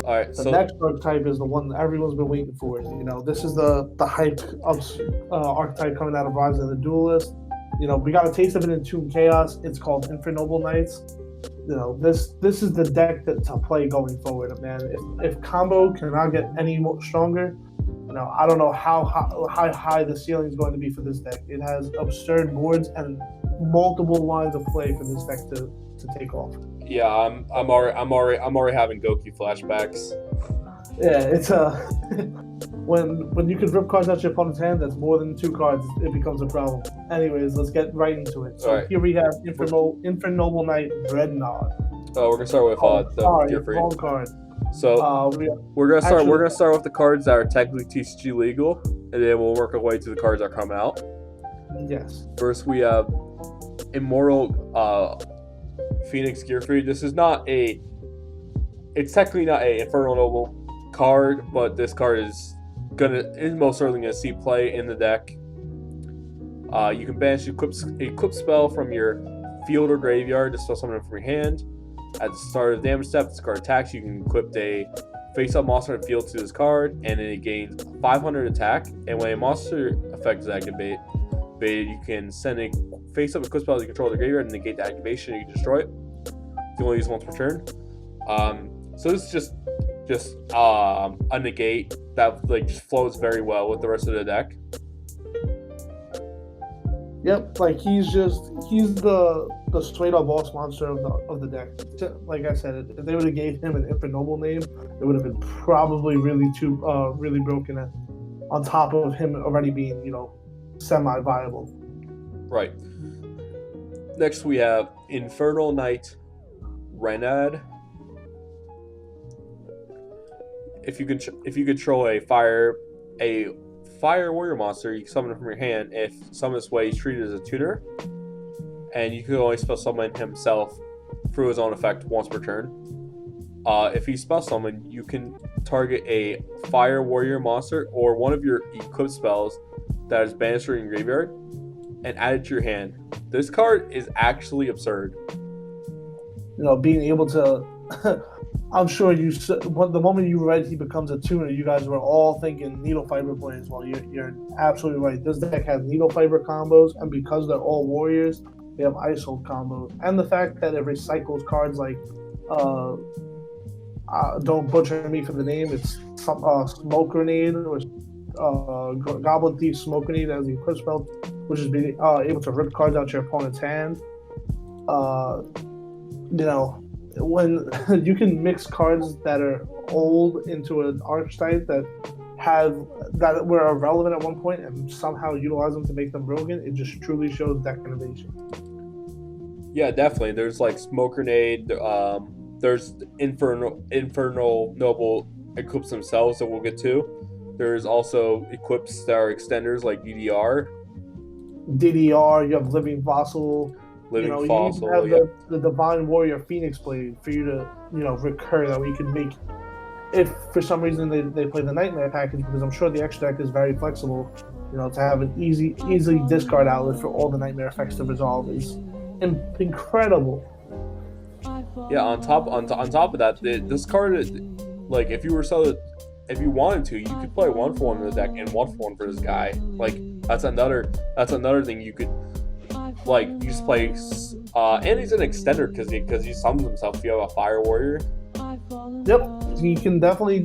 All right, The next archetype is the one that everyone's been waiting for. This is the hype of archetype coming out of Rise of the Duelist. We got a taste of it in Toon Chaos. It's called INFERNOBLE KNIGHT'S. This is the deck to play going forward, man. If combo cannot get any more stronger, I don't know how high the ceiling is going to be for this deck. It has absurd boards and multiple lines of play for this deck to take off. Yeah, I'm already having Goku flashbacks. Yeah, it's when you can rip cards out your opponent's hand, that's more than 2 cards, it becomes a problem. Anyways, let's get right into it. So Here we have INFERNOBLE Knight Dreadnought. Oh, we're gonna start with wrong card. So we're gonna start with the cards that are technically TCG legal, and then we'll work our way to the cards that are coming out. Yes. First, we have Immortal Phoenix Gearfried. This is it's technically not a Infernal Noble card, but this card is most certainly gonna see play in the deck. You can banish equip spell from your field or graveyard to spell summon it from your hand. At the start of the damage step, this card attacks. You can equip a face-up monster in the field to this card, and then it gains 500 attack. And when a monster effect is activated, you can send a face-up equip spell to control the graveyard and negate the activation. And you can destroy it. You can only use it once per turn. So this is just a negate that just flows very well with the rest of the deck. Yep, he's the straight up boss monster of the deck. Like I said, if they would have gave him an INFERNOBLE name, it would have been probably really broken on top of him already being semi-viable. Right. Next we have Infernal Knight Renad. If you control a fire warrior monster, you can summon it from your hand. If summoned this way, he's treated as a tutor, and you can only spell summon himself through his own effect once per turn. If he's spell summoned, you can target a fire warrior monster or one of your equipped spells that is banished from your graveyard and add it to your hand. This card is actually absurd. Being able to I'm sure the moment you read he becomes a tuner, you guys were all thinking needle fiber plays. Well, you're absolutely right. This deck has needle fiber combos, and because they're all warriors, they have ice hold combos. And the fact that it recycles cards like don't butcher me for the name, it's Smoke Grenade or Goblin Thief Smoke Grenade as the equip spell, which is being able to rip cards out your opponent's hand. When you can mix cards that are old into an archetype that were irrelevant at one point and somehow utilize them to make them broken, it just truly shows deck innovation. Yeah, definitely. There's Smoke Grenade. There's Infernal Noble equips themselves that we'll get to. There's also equips that are extenders like DDR. You have Living Fossil. Fossil. You have the Divine Warrior Phoenix Blade for you to, recur that we can make. If for some reason they play the Nightmare package, because I'm sure the extra deck is very flexible, to have an easily discard outlet for all the Nightmare effects to resolve is incredible. Yeah, on top of that, this card is if you wanted to, you could play 1/1 in the deck and 1/1 for this guy. That's another thing you could. You just play, and he's an extender because he summons himself if you have a Fire Warrior. Yep, he can be.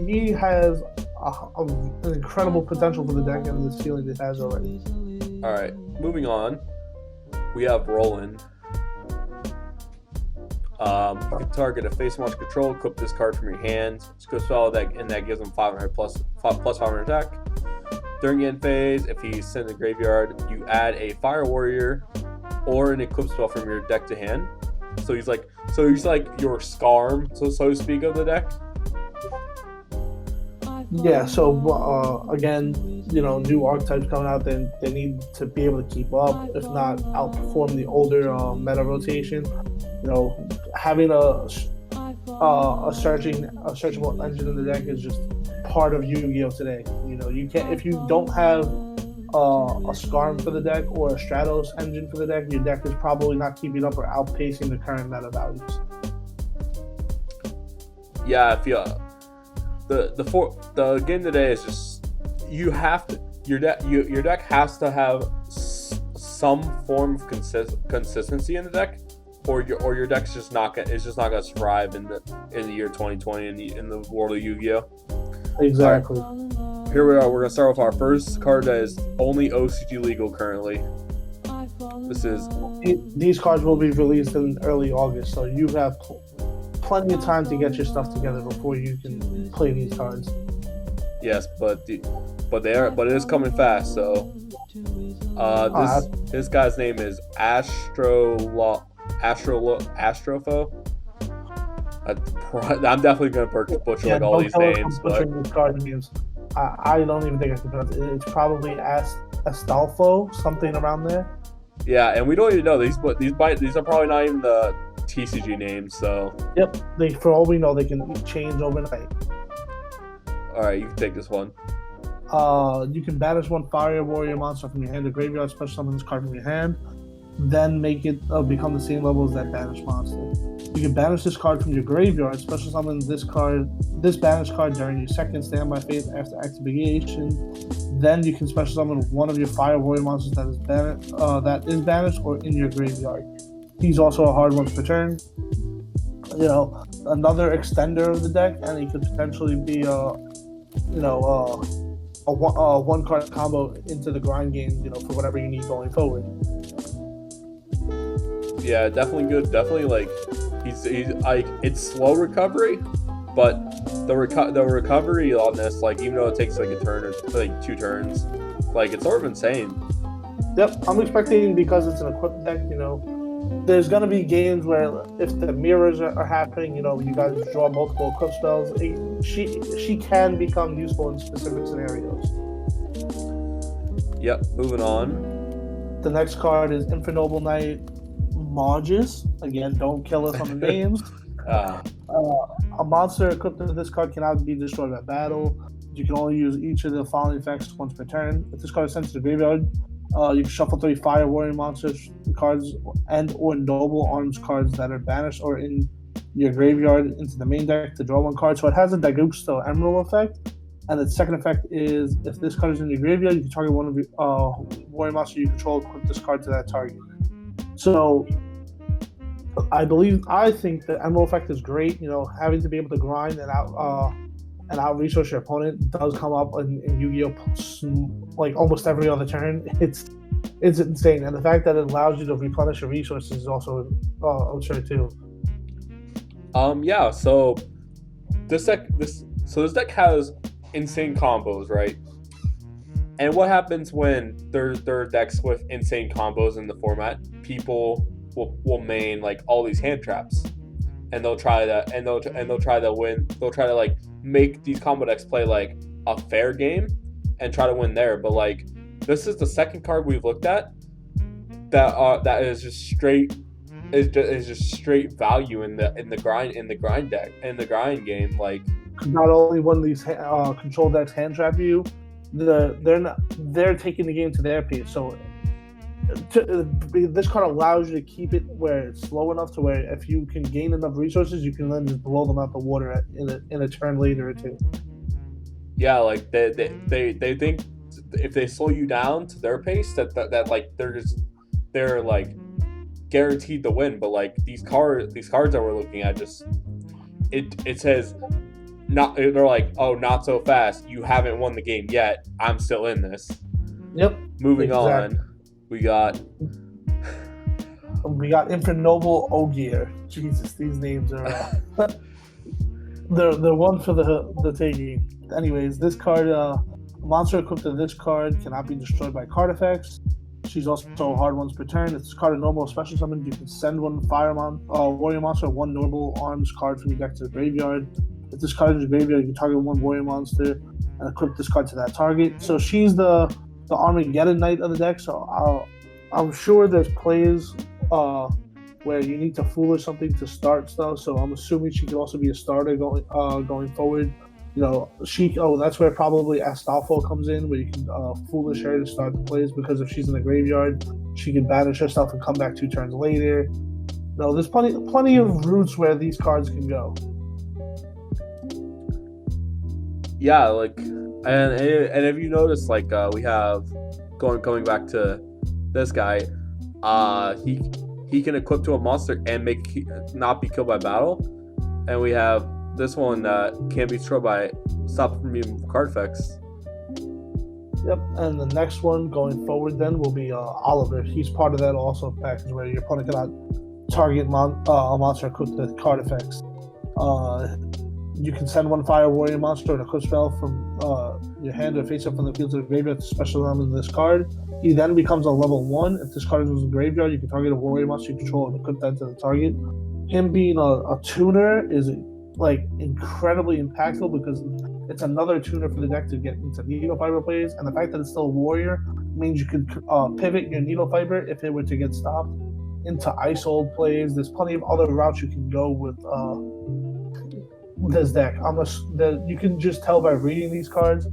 He has an incredible potential for the deck and the ceiling it has already. All right, moving on, we have Roland. You can target a face monster control, equip this card from your hand. Equip spell deck, and that gives him 500 plus 500 attack. During the end phase, if he's sent to the graveyard, you add a Fire Warrior or an equip spell from your deck to hand. So he's like your Scarm, so to speak, of the deck. Yeah. So again, new archetypes coming out, then they need to be able to keep up, if not outperform the older meta rotation. Having a searchable engine in the deck is just part of Yu-Gi-Oh today. You can't, if you don't have a Scarm for the deck or a Stratos engine for the deck, your deck is probably not keeping up or outpacing the current meta values. Yeah, I feel the game today is just you have to your deck has to have some form of consistency in the deck, or your deck's just not gonna thrive in the year 2020 in the world of Yu-Gi-Oh. Exactly. Right. Here we are. We're gonna start with our first card that is only OCG legal currently. These cards will be released in early August, so you have plenty of time to get your stuff together before you can play these cards. Yes, but it is coming fast. So this guy's name is Astrofo. I'm definitely gonna butcher all these names, but these card names. I don't even think I can pronounce it. It's probably Astolfo, something around there. Yeah, and we don't even know these are probably not even the TCG names. So yep, for all we know, they can change overnight. All right, you can take this one. You can banish one fire warrior monster from your hand to graveyard, special summon this card from your hand, then make it become the same level as that banished monster. You can banish this card from your graveyard, special summon this banished card during your second standby phase after activation. Then you can special summon one of your fire warrior monsters that is banished or in your graveyard. He's also a hard one per turn. You know, another extender of the deck, and he could potentially be a one card combo into the grind game. You know, for whatever you need going forward. Yeah, definitely good. Definitely like he's like it's slow recovery, but the recovery on this, like even though it takes like a turn or like 2 turns, like it's sort of insane. Yep, I'm expecting, because it's an equipped deck, you know, there's gonna be games where if the mirrors are happening, you know, you guys draw multiple equip spells. She can become useful in specific scenarios. Yep. Moving on. The next card is INFERNOBLE Knight Margis. Again, don't kill us on the names. A monster equipped with this card cannot be destroyed by battle. You can only use each of the following effects once per turn. If this card is sent to the graveyard, you can shuffle 3 fire warrior monsters cards and or noble arms cards that are banished or in your graveyard into the main deck to draw 1 card. So it has a Daigusto Emerald effect. And the second effect is, if this card is in your graveyard, you can target one of your warrior monster you control, put this card to that target. So I think the Emerald effect is great. You know, having to be able to grind and out resource your opponent does come up in Yu-Gi-Oh! Like almost every other turn. It's insane, and the fact that it allows you to replenish your resources is also absurd too. Yeah. So this deck has insane combos, right? And what happens when there are decks with insane combos in the format? People will main like all these hand traps, and they'll try to win. They'll try to like make these combo decks play like a fair game and try to win there. But like this is the second card we've looked at that is just straight value in the grind deck in the grind game. Like not only one of these control decks hand trap you, they're taking the game to their pace. So this card allows you to keep it where it's slow enough to where if you can gain enough resources, you can then just blow them out the water in a turn later or 2. Yeah, like they think if they slow you down to their pace, that like they're like guaranteed to win. But like these cards that we're looking at, just it says not. They're like, oh, not so fast. You haven't won the game yet. I'm still in this. Yep. Moving on. We got INFERNOBLE Ogier. Jesus, these names are they're one for the taking. Anyways, this card, monster equipped to this card cannot be destroyed by card effects. She's also hard once per turn. If this card is normal special summon, you can send 1 warrior monster, 1 normal arms card from your deck to the graveyard. If this card is in the graveyard, you can target 1 warrior monster and equip this card to that target. So she's the Armageddon Knight of the deck. So I'm sure there's plays where you need to foolish something to start stuff. So I'm assuming she could also be a starter going forward. You know, that's where probably Astolfo comes in, where you can foolish her to start the plays, because if she's in the graveyard, she can banish herself and come back 2 turns later. No, there's plenty of routes where these cards can go. Yeah, like, and if you notice, like, we have going back to this guy, he can equip to a monster and not be killed by battle, and we have this one that can't be destroyed by stop from being card effects. Yep, and the next one going forward then will be Oliver. He's part of that also package where your opponent cannot target a monster equipped with card effects. You can send one Fire Warrior monster and a equip spell from your hand or face up from the field to the graveyard to special element of this card. He then becomes a level 1. If this card is in the graveyard, you can target a warrior monster you control and equip that to the target. Him being a tuner is like incredibly impactful because it's another tuner for the deck to get into needle fiber plays, and the fact that it's still a warrior means you could pivot your needle fiber if it were to get stopped into ice old plays. There's plenty of other routes you can go with this deck. You can just tell by reading these cards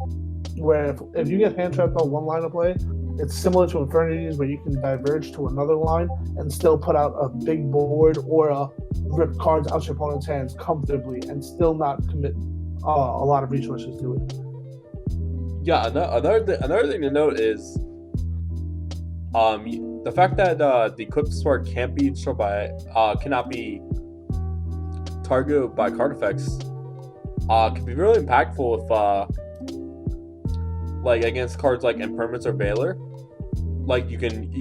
where if you get hand trapped on one line of play, it's similar to Infernities where you can diverge to another line and still put out a big board or rip cards out your opponent's hands comfortably and still not commit a lot of resources to it. Yeah, another thing to note is the fact that the equipped sword cannot be targeted by card effects can be really impactful if like against cards like Impermanence or Valor. Like you can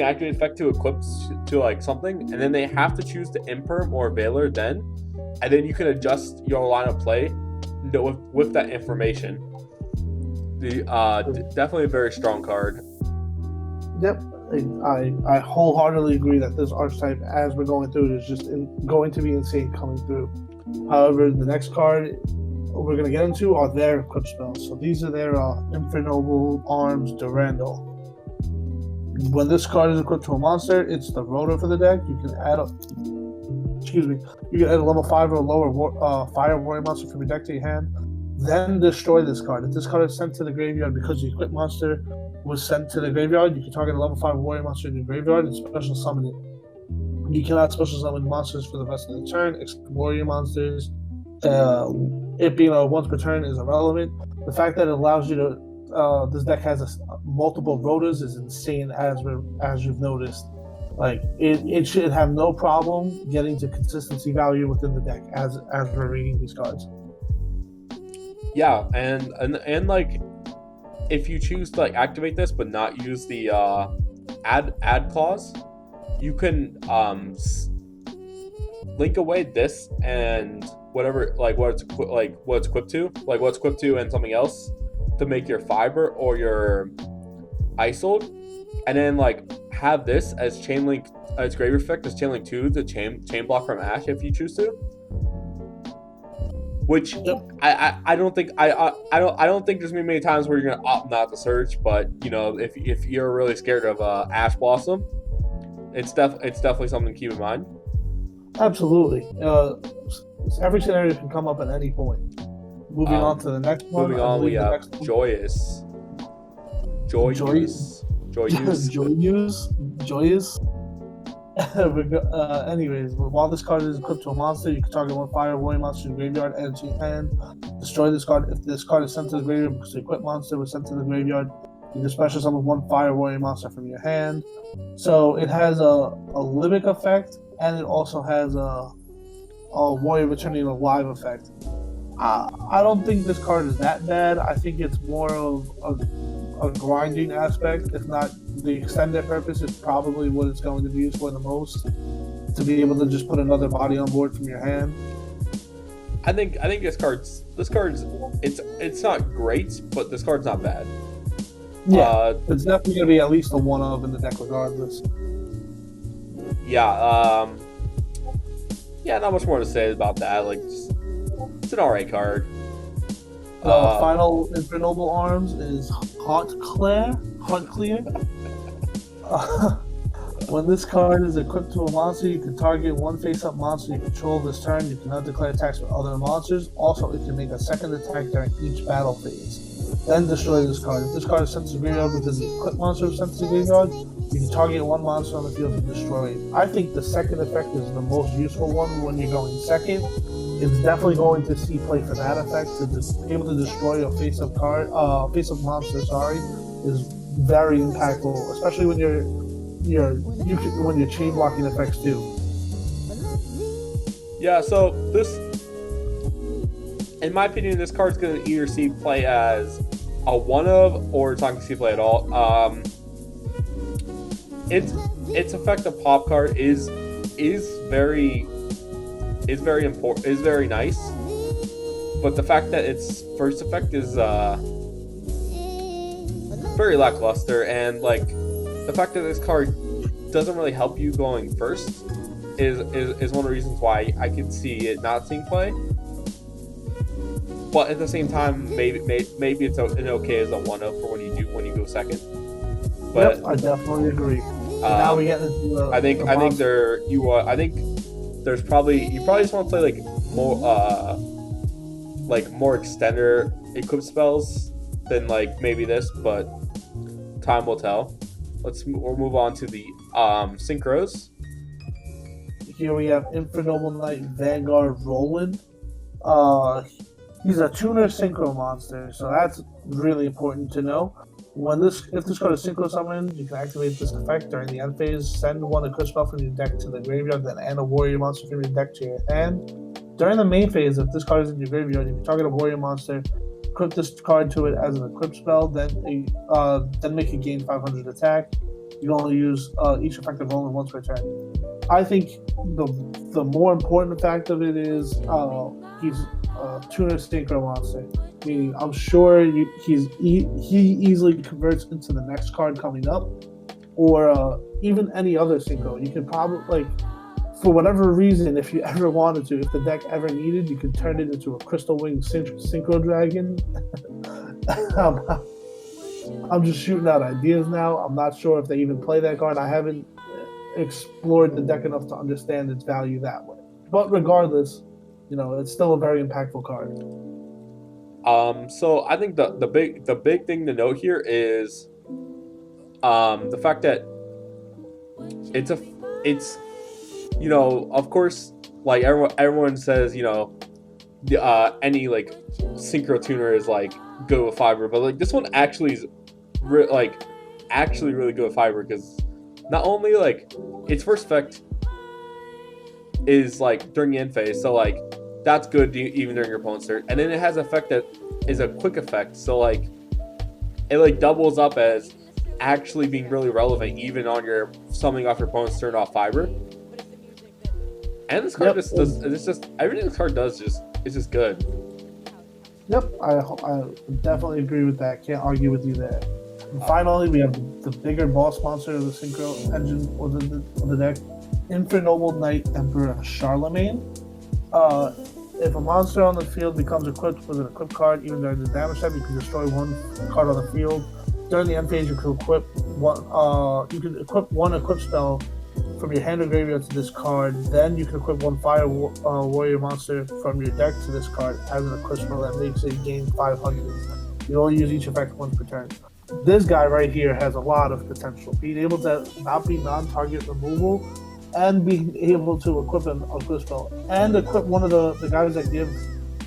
activate effect to equip to like something, and then they have to choose the Imperm or Valor then, and then you can adjust your line of play with that information. Definitely a very strong card. Yep, I wholeheartedly agree that this archetype, as we're going through it, is just going to be insane coming through. However, the next card we're going to get into are their equip spells. So these are their INFERNOBLE Arms Durandal. When this card is equipped to a monster, it's the rotor for the deck. You can add a level 5 or lower Fire Warrior monster from your deck to your hand, then destroy this card. If this card is sent to the graveyard because the equipped monster was sent to the graveyard, you can target a level 5 Warrior monster in your graveyard and special summon it. You cannot special summon monsters for the rest of the turn, except Warrior monsters. It being a once per turn is irrelevant. The fact that it allows you to, this deck has multiple rotors is insane, as you've noticed. Like it should have no problem getting to consistency value within the deck as we're reading these cards. Yeah, and like if you choose to like activate this but not use the add clause, you can link away this and whatever what's equipped to and something else to make your fiber or your isoled, and then like have this as chain link as graveyard effect as chain link 2 to chain block from Ash if you choose to. Which I don't think there's gonna be many times where you're gonna opt not to search, but you know if you're really scared of Ash Blossom, it's definitely something to keep in mind. Absolutely. Every scenario can come up at any point. Moving on to the next one. Moving on, we have Joyous. Anyways, while this card is equipped to a monster, you can target one Fire Warrior monster in the graveyard, add it to your hand, destroy this card. If this card is sent to the graveyard because the equipped monster was sent to the graveyard, you can special summon one Fire Warrior monster from your hand. So it has a limit effect, and it also has a Warrior Returning Alive effect. I don't think this card is that bad. I think it's more of a grinding aspect. If not, the extended purpose is probably what it's going to be used for the most, to be able to just put another body on board from your hand. I think this card's it's not great, but this card's not bad. Yeah, it's definitely going to be at least a one of in the deck regardless. Yeah, not much more to say about that. Like, it's an alright card. Final INFERNOBLE Arms is Haunt Clear. When this card is equipped to a monster, you can target one face-up monster you control this turn. You cannot declare attacks with other monsters. Also, it can make a second attack during each battle phase. Then destroy this card. If this card is sent to the graveyard because the equipped monster is sent to the graveyard, you can target one monster on the field and destroy it. I think the second effect is the most useful one when you're going second. it's definitely going to see play for that effect. To be able to destroy a face-up monster, is very impactful, especially when when you're chain blocking effects too. Yeah, so this, in my opinion, this card's going to either see play as a one of, or it's not going to see play at all. Its effective pop card is very important, is very nice, but the fact that its first effect is very lackluster, and like the fact that this card doesn't really help you going first is one of the reasons why I could see it not seeing play. But at the same time, maybe it's an okay as a one up for when you go second. But yep, I definitely agree. Now we get into I think there's probably you just want to play more extender equip spells than like maybe this, but time will tell. We'll move on to the synchros. Here we have INFERNOBLE Knight Vanguard Roland. He's a tuner synchro monster, so that's really important to know. If this card is synchro summoned, you can activate this effect during the end phase. Send one equip spell from your deck to the graveyard, then add a warrior monster from your deck to your hand. During the main phase, if this card is in your graveyard, you can target a warrior monster, equip this card to it as an equip spell, then make it gain 500 attack. You can only use each effective only once per turn. I think the more important fact of it is he's a tuner synchro monster. Meaning, I'm sure he easily converts into the next card coming up, or even any other synchro. You could probably, for whatever reason, if you ever wanted to, if the deck ever needed, you could turn it into a Crystal Wing Synchro Dragon. I'm just shooting out ideas now. I'm not sure if they even play that card. I haven't explored the deck enough to understand its value that way. But regardless, it's still a very impactful card. So I think the big thing to note here is the fact that it's of course, like everyone says, any like synchro tuner is like good with fiber, but like this one actually is actually really good with fiber, because not only like its first effect is like during the end phase, so like that's good even during your opponent's turn, and then it has an effect that is a quick effect, so like it like doubles up as actually being really relevant even on your summoning off your opponent's turn off fiber. And this card just everything this card does is just good. Yep, I definitely agree with that. Can't argue with you there. And finally, we have the bigger boss monster of the synchro engine of the deck, INFERNOBLE Knight Emperor Charlemagne. If a monster on the field becomes equipped with an equipped card, even during the damage step, you can destroy one card on the field. During the end phase, you can equip one. You can equip one equip spell from your hand or graveyard to this card. Then you can equip one fire warrior monster from your deck to this card as an equip spell that makes it gain 500. You only use each effect once per turn. This guy right here has a lot of potential. Being able to not be non-target removal, and being able to equip an equip spell, and equip one of the guys that give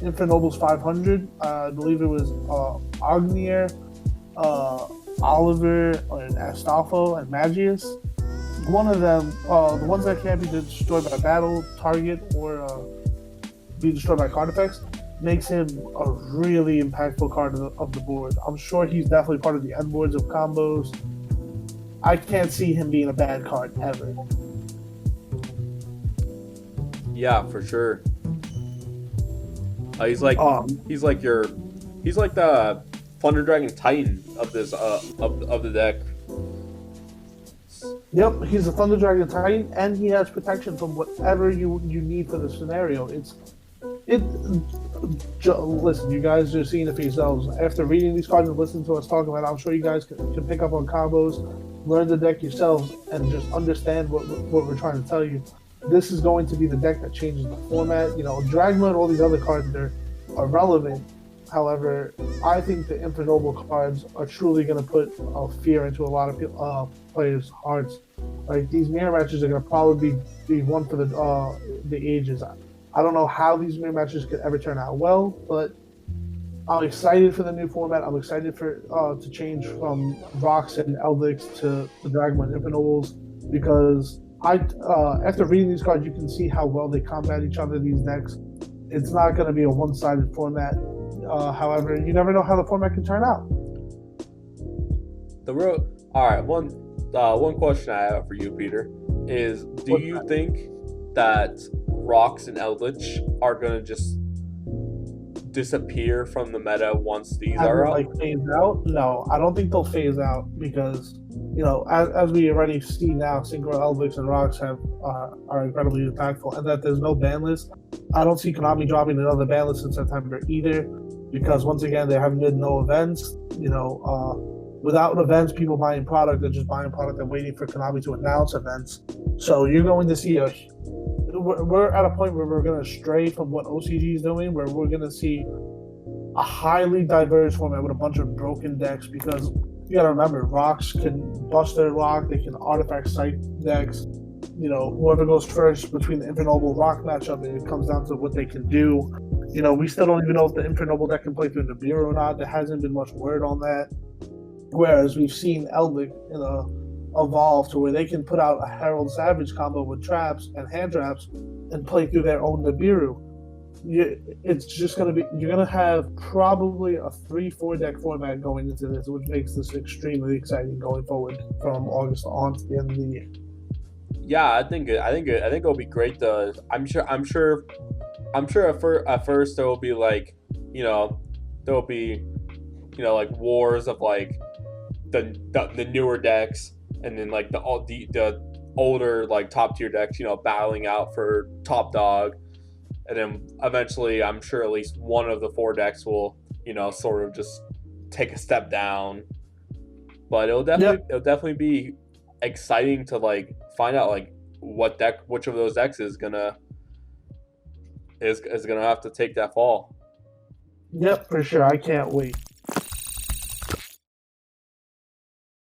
INFERNOBLE's 500. I believe it was Agnier, Oliver, and Astolfo, and Magius. One of them, the ones that can't be destroyed by battle, target, or be destroyed by card effects, makes him a really impactful card of the board. I'm sure he's definitely part of the end boards of combos. I can't see him being a bad card ever. Yeah, for sure. He's like the Thunder Dragon Titan of this of the deck. Yep, he's a Thunder Dragon Titan, and he has protection from whatever you need for the scenario. Listen, you guys are seeing it for yourselves. After reading these cards and listening to us talk about it, I'm sure you guys can pick up on combos, learn the deck yourselves, and just understand what we're trying to tell you. This is going to be the deck that changes the format. Dragma and all these other cards are relevant. However, I think the INFERNOBLE cards are truly going to put fear into a lot of players' hearts. Like, these mirror matches are going to probably be one for the ages. I don't know how these mirror matches could ever turn out well, but I'm excited for the new format. I'm excited for to change from Rocks and Eldix to the Dragon Ball Infernobles because after reading these cards, you can see how well they combat each other. These decks, it's not going to be a one-sided format. However, you never know how the format can turn out. All right. One question I have for you, Peter, is: do you think that Rocks and Eldritch are gonna just disappear from the meta once these are out? Like phase out? No, I don't think they'll phase out because as we already see now, Synchro, Eldritch, and Rocks are incredibly impactful, and that there's no ban list. I don't see Konami dropping another ban list in September either, because once again they haven't done no events. Without events, people buying product, they're just buying product and waiting for Konami to announce events. So you're going to see we're at a point where we're going to stray from what OCG is doing, where we're going to see a highly diverse format with a bunch of broken decks, because you got to remember, Rocks can bust their rock, they can artifact site decks. Whoever goes first between the Infernoble Rock matchup, and it comes down to what they can do. We still don't even know if the Infernoble deck can play through the Bureau or not. There hasn't been much word on that. Whereas we've seen Eldritch evolve to where they can put out a Herald Savage combo with traps and hand traps and play through their own Nibiru. It's just going to be, you're going to have probably a 3-4 deck format going into this, which makes this extremely exciting going forward from August on to the end of the year. Yeah, I think it'll be great. I'm sure at first there will be like, there'll be, like wars of like the newer decks, and then like the older like top tier decks, battling out for top dog, and then eventually I'm sure at least one of the 4 decks will sort of just take a step down. But it'll definitely be exciting to like find out like which of those decks is gonna have to take that fall. Yep, for sure. I can't wait.